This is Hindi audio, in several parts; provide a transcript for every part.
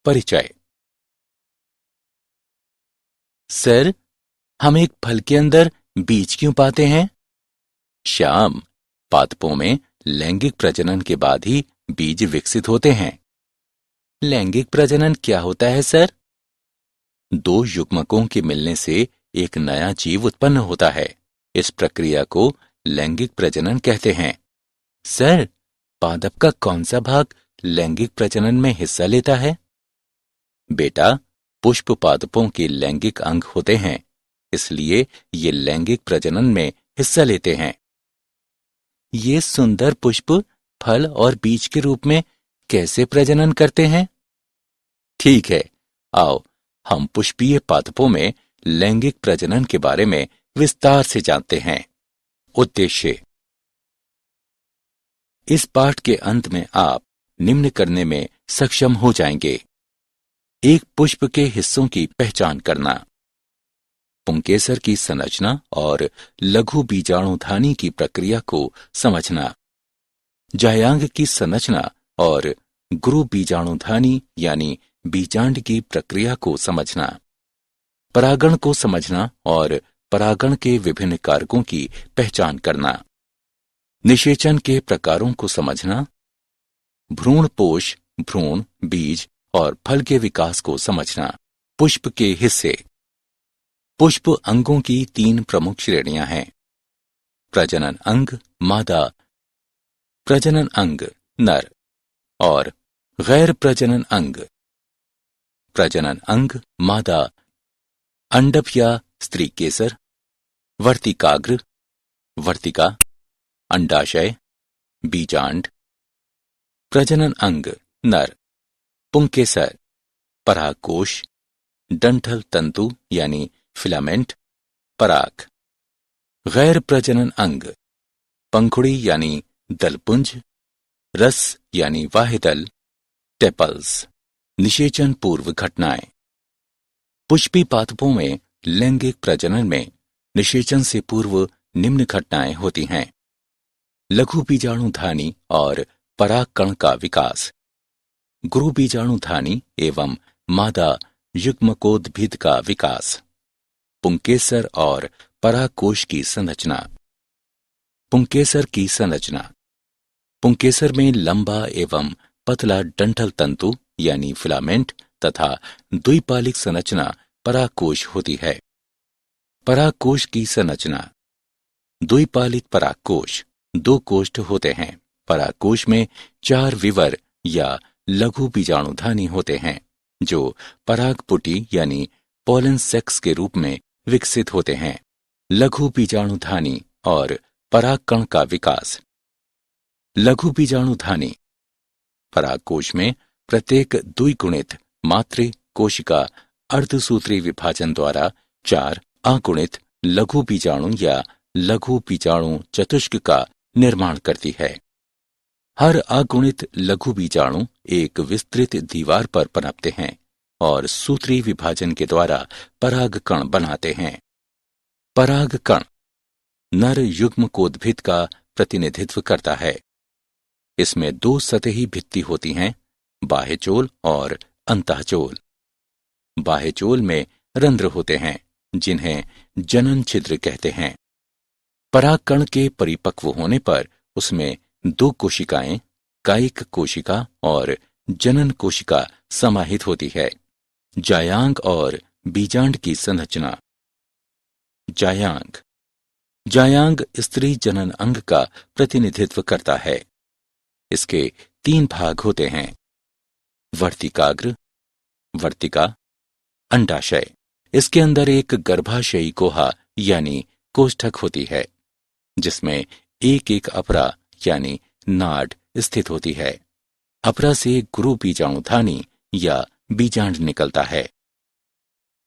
परिचय। सर, हम एक फल के अंदर बीज क्यों पाते हैं? श्याम, पादपों में लैंगिक प्रजनन के बाद ही बीज विकसित होते हैं। लैंगिक प्रजनन क्या होता है सर? दो युग्मकों के मिलने से एक नया जीव उत्पन्न होता है। इस प्रक्रिया को लैंगिक प्रजनन कहते हैं। सर, पादप का कौन सा भाग लैंगिक प्रजनन में हिस्सा लेता है? बेटा, पुष्प पादपों के लैंगिक अंग होते हैं, इसलिए ये लैंगिक प्रजनन में हिस्सा लेते हैं। ये सुंदर पुष्प फल और बीज के रूप में कैसे प्रजनन करते हैं? ठीक है, आओ हम पुष्पीय पादपों में लैंगिक प्रजनन के बारे में विस्तार से जानते हैं। उद्देश्य। इस पाठ के अंत में आप निम्न करने में सक्षम हो जाएंगे। एक पुष्प के हिस्सों की पहचान करना, पुंकेसर की संरचना और लघु बीजाणुधानी की प्रक्रिया को समझना, जायांग की संरचना और गुरु बीजाणुधानी यानी बीजांड की प्रक्रिया को समझना, परागण को समझना और परागण के विभिन्न कारकों की पहचान करना, निषेचन के प्रकारों को समझना, भ्रूणपोष, भ्रूण, बीज और फल के विकास को समझना। पुष्प के हिस्से। पुष्प अंगों की 3 प्रमुख श्रेणियां हैं। प्रजनन अंग मादा, प्रजनन अंग नर और गैर प्रजनन अंग। प्रजनन अंग मादा अंडप या स्त्री केसर, वर्तिकाग्र, वर्तिका, अंडाशय, बीजांड। प्रजनन अंग नर पुंकेसर, परागकोश, डंठल तंतु यानी फिलामेंट, पराग। गैर प्रजनन अंग पंखुड़ी यानी दलपुंज, रस यानी वाहिदल, टेपल्स। निषेचन पूर्व घटनाएं। पुष्पी पादपों में लैंगिक प्रजनन में निषेचन से पूर्व निम्न घटनाएं होती हैं। लघु बीजाणुधानी और परागकण का विकास, गुरु बीजाणुधानी एवं मादा युग्मकोद्भिद का विकास, पुंकेसर और परागकोश की संरचना। पुंकेसर की संरचना। पुंकेसर में लंबा एवं पतला डंठल तंतु यानी फिलामेंट तथा द्विपालिक संरचना परागकोश होती है। परागकोश की संरचना। द्विपालिक परागकोश 2 कोष्ठ होते हैं। परागकोश में 4 विवर या लघु बीजाणुधानी होते हैं जो परागपुटी यानी पोलन सेक्स के रूप में विकसित होते हैं। लघु बीजाणुधानी और परागकण का विकास। लघु बीजाणुधानी। परागकोश में प्रत्येक द्विगुणित मातृ कोशिका अर्धसूत्री विभाजन द्वारा 4 अगुणित लघु बीजाणु या लघु बीजाणु चतुष्क का निर्माण करती है। हर अगुणित लघु बीजाणु एक विस्तृत दीवार पर पनपते हैं और सूत्री विभाजन के द्वारा परागकण बनाते हैं। परागकण नर युग्मकोद्भिद का प्रतिनिधित्व करता है। इसमें 2 सतही भित्ति होती हैं, बाह्यचोल और अंतःचोल। बाह्यचोल में रंध्र होते हैं जिन्हें जनन छिद्र कहते हैं। परागकण के परिपक्व होने पर उसमें 2 कोशिकाएं, कायिक कोशिका और जनन कोशिका समाहित होती है। जायांग और बीजांड की संरचना। जायांग। जायांग स्त्री जनन अंग का प्रतिनिधित्व करता है। इसके 3 भाग होते हैं, वर्तिकाग्र, वर्तिका, अंडाशय। इसके अंदर एक गर्भाशयी कोहा यानी कोष्ठक होती है जिसमें एक अपरा यानी नाड स्थित होती है। अपरा से गुरु बीजाणुधानी या बीजांड निकलता है।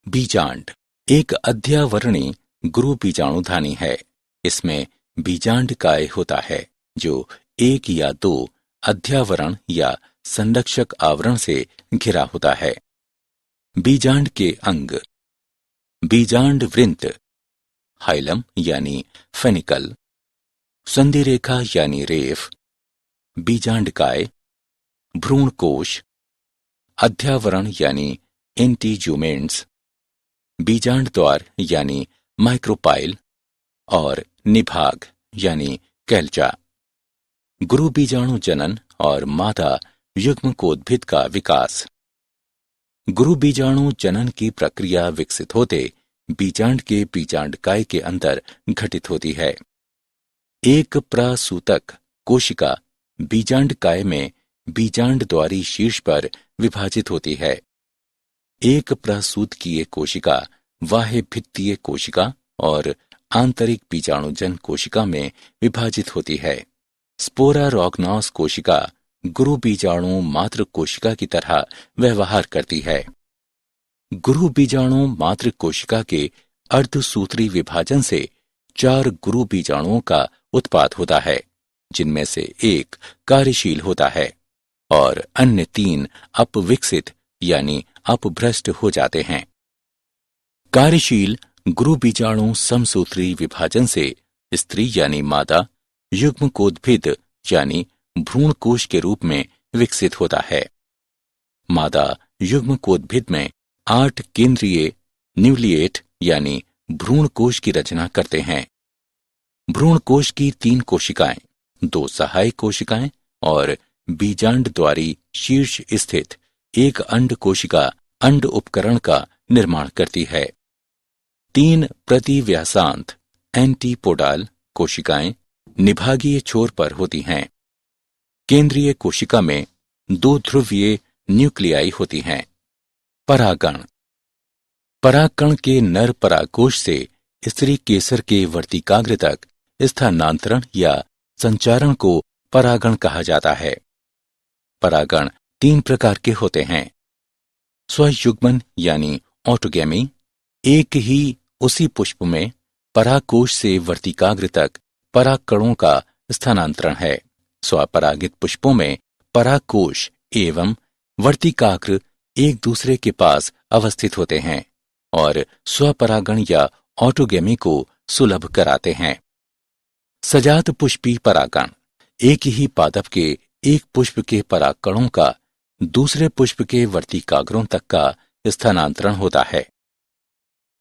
बीजांड एक अध्यावरणी गुरु बीजाणुधानी है। इसमें बीजांड काय होता है जो 1 या 2 अध्यावरण या संरक्षक आवरण से घिरा होता है। बीजांड के अंग। बीजांड वृंत, हाइलम यानी फेनिकल, संधि रेखा यानी रेफ, बीजांडकाय, भ्रूणकोश, अध्यावरण यानी एंटीज्यूमेंट्स, बीजांड द्वार यानी माइक्रोपाइल और निभाग यानी कैल्चा। गुरु बीजाणु जनन और मादा युग्मकोद्भिद का विकास। गुरु बीजाणु जनन की प्रक्रिया विकसित होते बीजांड के बीजांडकाय के अंदर घटित होती है। एक प्रसूतक कोशिका बीजांडकाय में बीजांड द्वारी शीर्ष पर विभाजित होती है। एक प्रसूतकीय कोशिका बाह्य भित्तीय कोशिका और आंतरिक बीजाणुजन कोशिका में विभाजित होती है। स्पोरारॉग्नोस कोशिका गुरु बीजाणु मातृ कोशिका की तरह व्यवहार करती है। गुरु बीजाणु मातृ कोशिका के अर्धसूत्री विभाजन से 4 गुरु बीजाणुओं का उत्पाद होता है, जिनमें से एक कार्यशील होता है और अन्य 3 अपविकसित यानी अपभ्रष्ट हो जाते हैं। कार्यशील गुरु बीजाणु समसूत्री विभाजन से स्त्री यानी मादा युग्मकोद्भिद यानी भ्रूणकोश के रूप में विकसित होता है। मादा युग्मकोद्भिद में 8 केंद्रीय न्यूक्लिएट यानी भ्रूणकोश की रचना करते हैं। भ्रूणकोश की 3 कोशिकाएं, 2 सहायक कोशिकाएं और बीजांड द्वारी शीर्ष स्थित एक अंड कोशिका अंड उपकरण का निर्माण करती है। 3 प्रतिव्यासांत एंटीपोडाल कोशिकाएं निभागीय छोर पर होती हैं। केंद्रीय कोशिका में 2 ध्रुवीय न्यूक्लियाई होती हैं। परागण। परागकण के नर परागकोश से स्त्री केसर के वर्तिकाग्र तक स्थानांतरण या संचारण को परागण कहा जाता है। परागण 3 प्रकार के होते हैं। स्वयुग्मन यानी ऑटोगैमी, एक ही उसी पुष्प में परागकोश से वर्तिकाग्र तक परागकणों का स्थानांतरण है। स्वपरागित पुष्पों में परागकोश एवं वर्तिकाग्र एक दूसरे के पास अवस्थित होते हैं और स्वपरागण या ऑटोगैमी को सुलभ कराते हैं। सजात पुष्पी परागण। एक ही पादप के एक पुष्प के परागकणों का दूसरे पुष्प के वर्तिकाग्रों तक का स्थानांतरण होता है।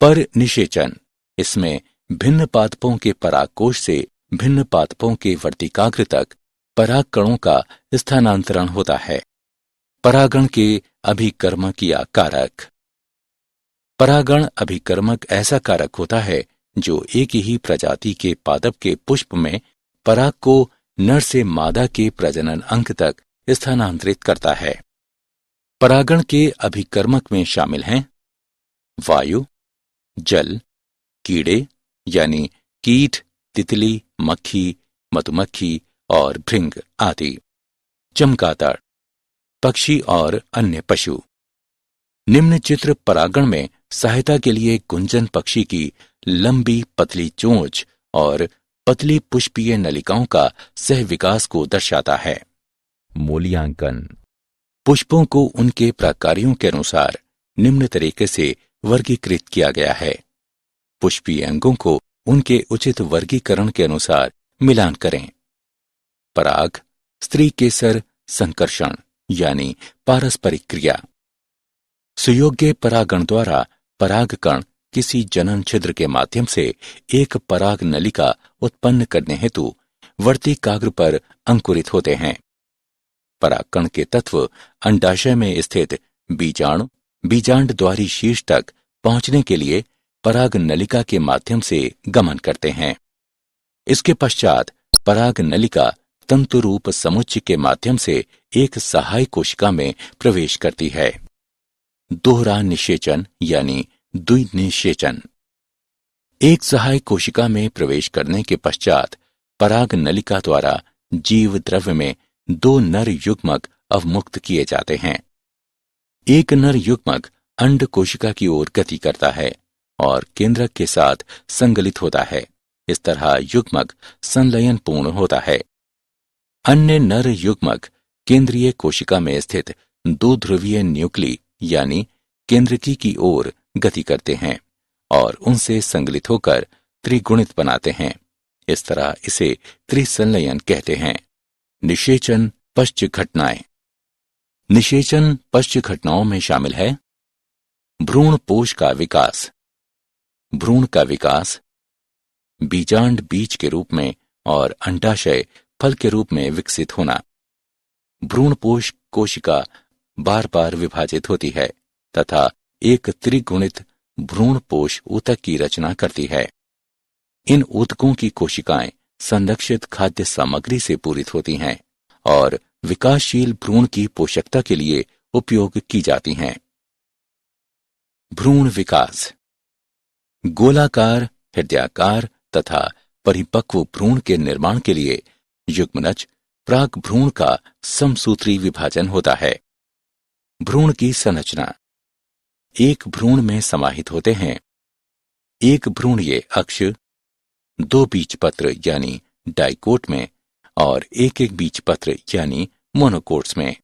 पर निषेचन। इसमें भिन्न पादपों के परागकोश से भिन्न पादपों के वर्तिकाग्र तक परागकणों का स्थानांतरण होता है। परागण के अभिकर्मक या कारक। परागण अभिकर्मक ऐसा कारक होता है जो एक ही प्रजाति के पादप के पुष्प में पराग को नर से मादा के प्रजनन अंग तक स्थानांतरित करता है। परागण के अभिकर्मक में शामिल हैं वायु, जल, कीड़े यानी कीट, तितली, मक्खी, मधुमक्खी और भृंग आदि, चमगादड़, पक्षी और अन्य पशु। निम्न चित्र परागण में सहायता के लिए गुंजन पक्षी की लंबी पतली चोंच और पतली पुष्पीय नलिकाओं का सह विकास को दर्शाता है। मूल्यांकन। पुष्पों को उनके प्रकारों के अनुसार निम्न तरीके से वर्गीकृत किया गया है। पुष्पीय अंगों को उनके उचित वर्गीकरण के अनुसार मिलान करें। पराग, स्त्री केसर संकर्षण यानी पारस्परिक क्रिया। सुयोग्य परागण द्वारा परागकण किसी जनन छिद्र के माध्यम से एक पराग नलिका उत्पन्न करने हेतु वर्तिकाग्र पर अंकुरित होते हैं। परागकण के तत्व अंडाशय में स्थित बीजाणु बीजांड द्वारी शीर्ष तक पहुंचने के लिए पराग नलिका के माध्यम से गमन करते हैं। इसके पश्चात पराग नलिका तंतुरूप समुच्चय के माध्यम से एक सहायक कोशिका में प्रवेश करती है। दोहरा निषेचन यानी द्विनिषेचन। एक सहायक कोशिका में प्रवेश करने के पश्चात पराग नलिका द्वारा जीव द्रव्य में 2 नर युग्मक अवमुक्त किए जाते हैं। एक नर युग्मक अंड कोशिका की ओर गति करता है और केंद्रक के साथ संगलित होता है। इस तरह युग्मक संलयन पूर्ण होता है। अन्य नर युग्मक केंद्रीय कोशिका में स्थित 2 ध्रुवीय न्यूक्ली यानी केंद्रकी की ओर गति करते हैं और उनसे संगलित होकर त्रिगुणित बनाते हैं। इस तरह इसे त्रिसंलयन कहते हैं। निषेचन पश्च घटनाएं। निषेचन पश्च घटनाओं में शामिल है भ्रूण पोष का विकास, भ्रूण का विकास, बीजांड बीज के रूप में और अंडाशय फल के रूप में विकसित होना। भ्रूणपोष कोशिका बार बार विभाजित होती है तथा एक त्रिगुणित भ्रूणपोष ऊतक की रचना करती है। इन ऊतकों की कोशिकाएं संरक्षित खाद्य सामग्री से पूरित होती हैं और विकासशील भ्रूण की पोषकता के लिए उपयोग की जाती हैं। भ्रूण विकास, गोलाकार, हृदयाकार तथा परिपक्व भ्रूण के निर्माण के लिए युग्मनज प्राक भ्रूण का समसूत्री विभाजन होता है। भ्रूण की संरचना, एक भ्रूण में समाहित होते हैं एक भ्रूणीय अक्ष, दो बीजपत्र यानी डाइकोट में और एक एक बीजपत्र यानी मोनोकोट्स में।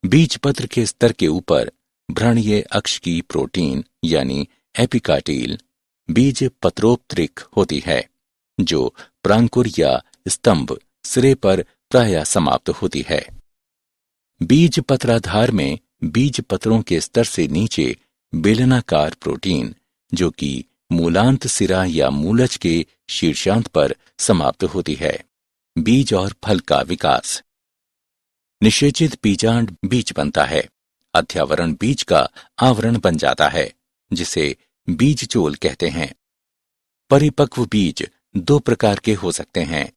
बीजपत्र के स्तर के ऊपर भ्रूणीय अक्ष की प्रोटीन यानी एपिकाटील बीज पत्रोपत्रिक होती है जो प्रांकुर या स्तंभ सिरे पर प्रायः समाप्त होती है। बीज पत्राधार में बीज पत्रों के स्तर से नीचे बेलनाकार प्रोटीन जो कि मूलांत सिरा या मूलज के शीर्षांत पर समाप्त होती है। बीज और फल का विकास, निषेचित बीजांड बीज बनता है। अध्यावरण बीज का आवरण बन जाता है जिसे बीजचोल कहते हैं। परिपक्व बीज दो प्रकार के हो सकते हैं,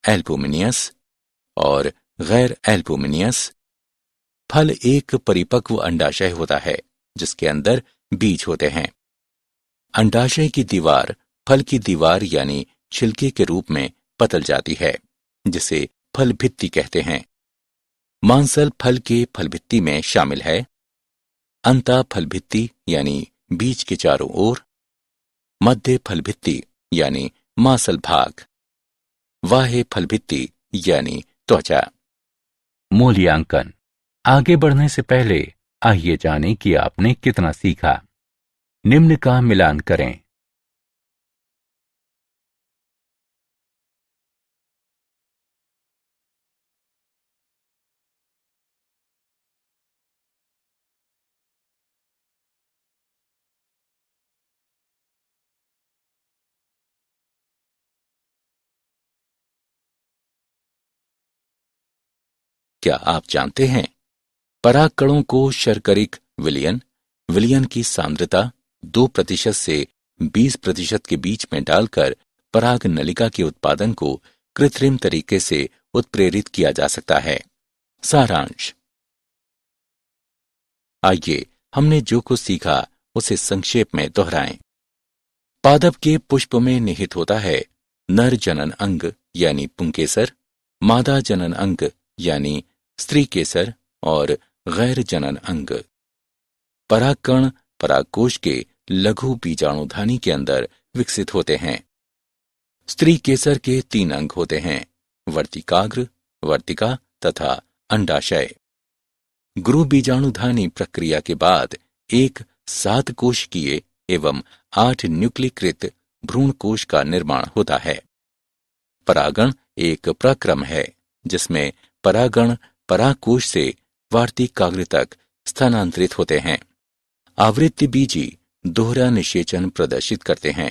एल्बुमिनियस और गैर एल्बुमिनियस। फल एक परिपक्व अंडाशय होता है जिसके अंदर बीज होते हैं। अंडाशय की दीवार फल की दीवार यानी छिलके के रूप में पतल जाती है जिसे फल भित्ति कहते हैं। मांसल फल के फल भित्ति में शामिल है अंता फल भित्ति यानी बीज के चारों ओर, मध्य फल भित्ति यानी मांसल भाग, बाह्य फल भित्ति यानी त्वचा। मूल्यांकन। आगे बढ़ने से पहले आइए जानें कि आपने कितना सीखा। निम्न का मिलान करें। क्या आप जानते हैं परागकणों को शर्करिक विलयन, विलयन की सांद्रता 2% से 20% के बीच में डालकर पराग नलिका के उत्पादन को कृत्रिम तरीके से उत्प्रेरित किया जा सकता है। सारांश, आइए हमने जो कुछ सीखा उसे संक्षेप में दोहराएं। पादप के पुष्प में निहित होता है नर जनन अंग यानी पुंकेसर, मादा जनन अंग यानी स्त्री केसर और गैर जनन अंग। परागकण परागकोश के लघु बीजाणुधानी के अंदर विकसित होते हैं। स्त्री केसर के 3 अंग होते हैं, वर्तिकाग्र, वर्तिका तथा अंडाशय। गुरु बीजाणुधानी प्रक्रिया के बाद एक 7 कोशिकीय एवं 8 न्यूक्लीकृत भ्रूण कोश का निर्माण होता है। परागण एक प्रक्रम है जिसमें परागण परागकोश से वार्तिकाग्र तक स्थानांतरित होते हैं। आवृत्ति बीजी दोहरा निषेचन प्रदर्शित करते हैं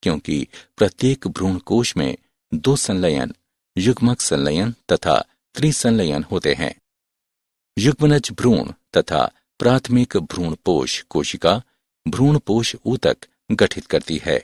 क्योंकि प्रत्येक भ्रूण कोश में 2 संलयन, युग्मक संलयन तथा त्रिसंलयन होते हैं। युग्मनज भ्रूण तथा प्राथमिक भ्रूणपोष कोशिका भ्रूणपोष ऊतक गठित करती है।